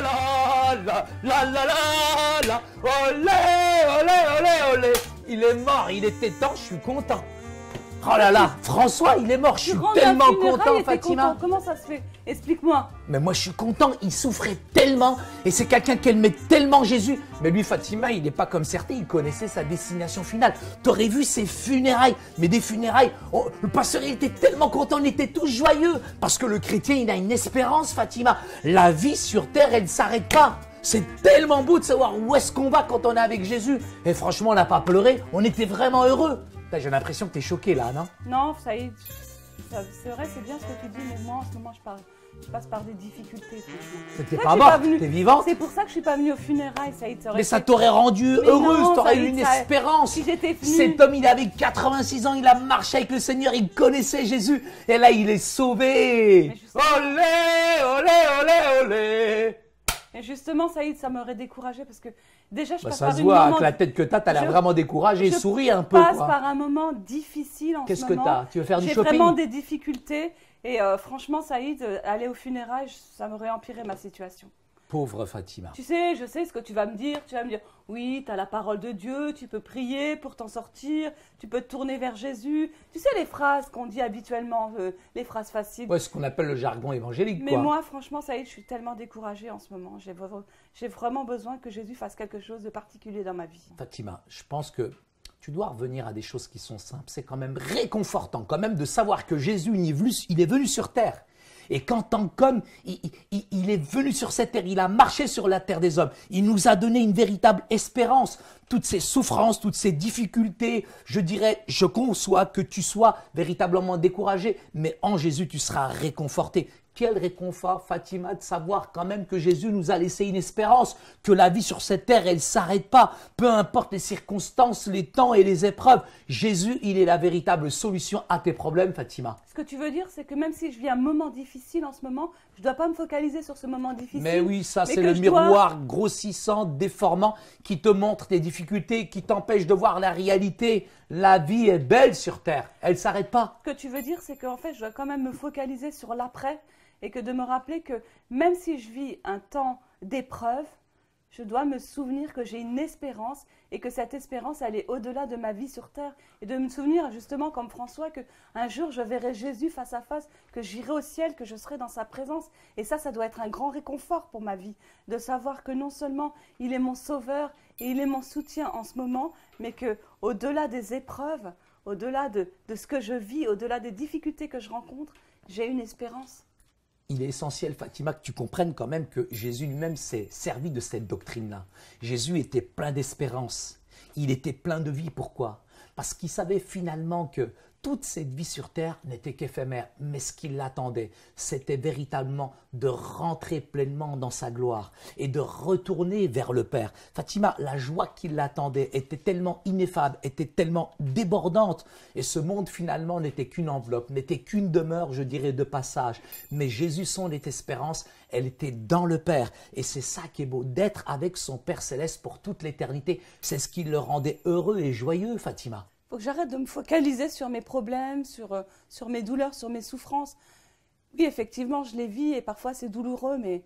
la la la la la la la, olé, olé, olé, olé. Il est mort, il était temps, je suis content. Oh là là, François, il est mort, je suis tellement content, Fatima. Comment ça se fait? Explique-moi. Mais moi, je suis content, il souffrait tellement, et c'est quelqu'un qui aimait tellement Jésus. Mais lui, Fatima, il n'est pas comme certains, il connaissait sa destination finale. T'aurais vu ses funérailles, mais des funérailles, oh, le pasteur, il était tellement content, on était tous joyeux. Parce que le chrétien, il a une espérance, Fatima. La vie sur terre, elle ne s'arrête pas. C'est tellement beau de savoir où est-ce qu'on va quand on est avec Jésus. Et franchement, on n'a pas pleuré, on était vraiment heureux. J'ai l'impression que tu es choqué là, non? Non, ça y est, c'est vrai, c'est bien ce que tu dis, mais moi en ce moment je passe par des difficultés. T'es pas mort, t'es vivante. C'est pour ça que je suis pas venue aux funérailles, ça y est. Mais ça t'aurait rendu heureuse, t'aurais eu une espérance. Si j'étais venue... Cet homme, il avait 86 ans, il a marché avec le Seigneur, il connaissait Jésus. Et là, il est sauvé. Olé, olé, olé, olé. Et justement, Saïd, ça m'aurait découragé parce que déjà, je passe ça par se une voit, moment... avec la tête que t'as l'air vraiment découragée. Souris un peu. Je passe par un moment difficile en ce moment. Qu'est-ce que t'as? Tu veux faire du shopping? J'ai vraiment des difficultés. Et franchement, Saïd, aller aux funérailles, ça m'aurait empiré ma situation. Pauvre Fatima. Tu sais, je sais ce que tu vas me dire. Tu vas me dire, oui, tu as la parole de Dieu, tu peux prier pour t'en sortir, tu peux te tourner vers Jésus. Tu sais les phrases qu'on dit habituellement, les phrases faciles. Ouais, ce qu'on appelle le jargon évangélique. Mais moi, franchement, ça y est, je suis tellement découragée en ce moment. J'ai vraiment besoin que Jésus fasse quelque chose de particulier dans ma vie. Fatima, je pense que tu dois revenir à des choses qui sont simples. C'est quand même réconfortant quand même de savoir que Jésus, il est venu sur terre. Et qu'en tant qu'homme, il est venu sur cette terre, il a marché sur la terre des hommes. Il nous a donné une véritable espérance. Toutes ces souffrances, toutes ces difficultés, je dirais, je conçois que tu sois véritablement découragé, mais en Jésus, tu seras réconforté. Quel réconfort, Fatima, de savoir quand même que Jésus nous a laissé une espérance, que la vie sur cette terre, elle ne s'arrête pas. Peu importe les circonstances, les temps et les épreuves, Jésus, il est la véritable solution à tes problèmes, Fatima. Ce que tu veux dire, c'est que même si je vis un moment difficile en ce moment, je ne dois pas me focaliser sur ce moment difficile. Mais oui, ça, c'est le miroir grossissant, déformant, qui te montre tes difficultés, qui t'empêche de voir la réalité. La vie est belle sur terre, elle ne s'arrête pas. Ce que tu veux dire, c'est qu'en fait, je dois quand même me focaliser sur l'après. Et que de me rappeler que même si je vis un temps d'épreuve, je dois me souvenir que j'ai une espérance et que cette espérance, elle est au-delà de ma vie sur terre. Et de me souvenir, justement, comme François, qu'un jour, je verrai Jésus face à face, que j'irai au ciel, que je serai dans sa présence. Et ça doit être un grand réconfort pour ma vie, de savoir que non seulement il est mon sauveur et il est mon soutien en ce moment, mais qu'au-delà des épreuves, au-delà de ce que je vis, au-delà des difficultés que je rencontre, j'ai une espérance. Il est essentiel, Fatima, que tu comprennes quand même que Jésus lui-même s'est servi de cette doctrine-là. Jésus était plein d'espérance. Il était plein de vie. Pourquoi? Parce qu'il savait finalement que toute cette vie sur terre n'était qu'éphémère. Mais ce qui l'attendait, c'était véritablement de rentrer pleinement dans sa gloire et de retourner vers le Père. Fatima, la joie qui l'attendait était tellement ineffable, était tellement débordante. Et ce monde finalement n'était qu'une enveloppe, n'était qu'une demeure, je dirais, de passage. Mais Jésus, son espérance, elle était dans le Père. Et c'est ça qui est beau, d'être avec son Père céleste pour toute l'éternité. C'est ce qui le rendait heureux et joyeux, Fatima. Il faut que j'arrête de me focaliser sur mes problèmes, sur mes douleurs, sur mes souffrances. Oui, effectivement, je les vis et parfois c'est douloureux, mais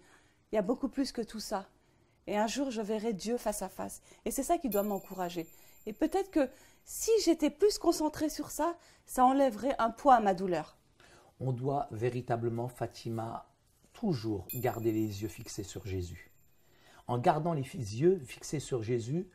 il y a beaucoup plus que tout ça. Et un jour, je verrai Dieu face à face. Et c'est ça qui doit m'encourager. Et peut-être que si j'étais plus concentrée sur ça, ça enlèverait un poids à ma douleur. On doit véritablement, Fatima, toujours garder les yeux fixés sur Jésus. En gardant les yeux fixés sur Jésus,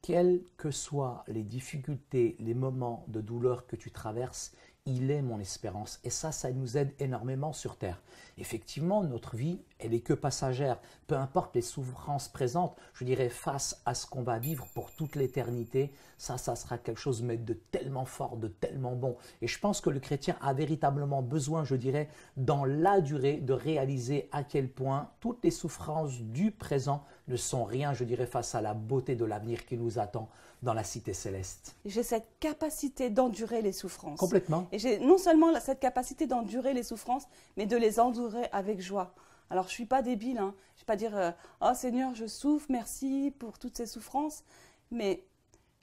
quelles que soient les difficultés, les moments de douleur que tu traverses, il est mon espérance. Et ça nous aide énormément sur terre. Effectivement, notre vie, elle n'est que passagère. Peu importe les souffrances présentes, je dirais face à ce qu'on va vivre pour toute l'éternité, ça sera quelque chose mais de tellement fort, de tellement bon. Et je pense que le chrétien a véritablement besoin, je dirais, dans la durée, de réaliser à quel point toutes les souffrances du présent ne sont rien, je dirais, face à la beauté de l'avenir qui nous attend dans la cité céleste. J'ai cette capacité d'endurer les souffrances. Complètement. Et j'ai non seulement cette capacité d'endurer les souffrances, mais de les endurer avec joie. Alors, je ne suis pas débile, hein. Je ne vais pas dire « Oh Seigneur, je souffre, merci pour toutes ces souffrances », mais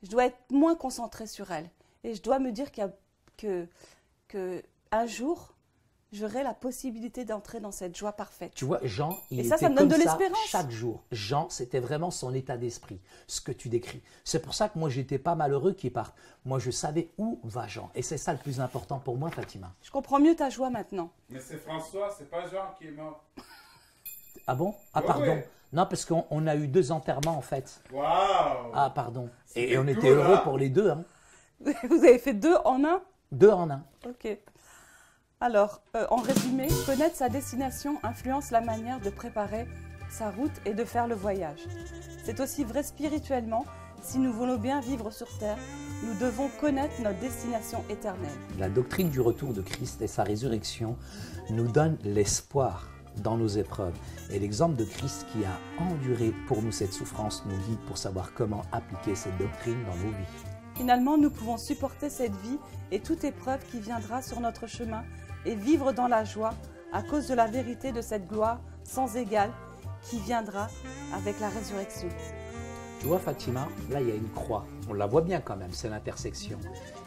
je dois être moins concentrée sur elles. Et je dois me dire qu'un jour, j'aurai la possibilité d'entrer dans cette joie parfaite. Tu vois, Jean, il Et était ça me donne comme de ça l'espérance. chaque jour. Jean, c'était vraiment son état d'esprit, ce que tu décris. C'est pour ça que moi, j'étais pas malheureux qu'il parte. Moi, je savais où va Jean. Et c'est ça le plus important pour moi, Fatima. Je comprends mieux ta joie maintenant. Mais c'est François, c'est pas Jean qui est mort. Ah bon? Ah, Ouais, pardon. ouais. Non, parce qu'on a eu 2 enterrements, en fait. Waouh! Ah, pardon. C'était Et on était cool, heureux hein? pour les 2, hein. Vous avez fait 2 en 1? 2 en 1. Ok. Alors, en résumé, connaître sa destination influence la manière de préparer sa route et de faire le voyage. C'est aussi vrai spirituellement. Si nous voulons bien vivre sur terre, nous devons connaître notre destination éternelle. La doctrine du retour de Christ et sa résurrection nous donne l'espoir dans nos épreuves. Et l'exemple de Christ qui a enduré pour nous cette souffrance nous guide pour savoir comment appliquer cette doctrine dans nos vies. Finalement, nous pouvons supporter cette vie et toute épreuve qui viendra sur notre chemin et vivre dans la joie à cause de la vérité de cette gloire sans égale qui viendra avec la résurrection. Tu vois, Fatima, là, il y a une croix. On la voit bien quand même, c'est l'intersection.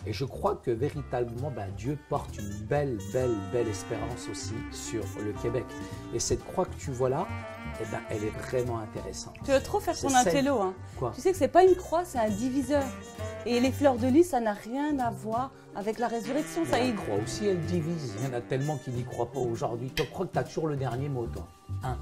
Et je crois que véritablement, Dieu porte une belle espérance aussi sur le Québec. Et cette croix que tu vois là, elle est vraiment intéressante. Tu veux trop faire ton C'est intello, hein. Quoi? Tu sais que c'est pas une croix, c'est un diviseur. Et les fleurs de lys, ça n'a rien à voir avec la résurrection. Ça, La croix aussi, elle divise. Il y en a tellement qui n'y croient pas aujourd'hui. Tu crois que tu as toujours le dernier mot, toi. Hein?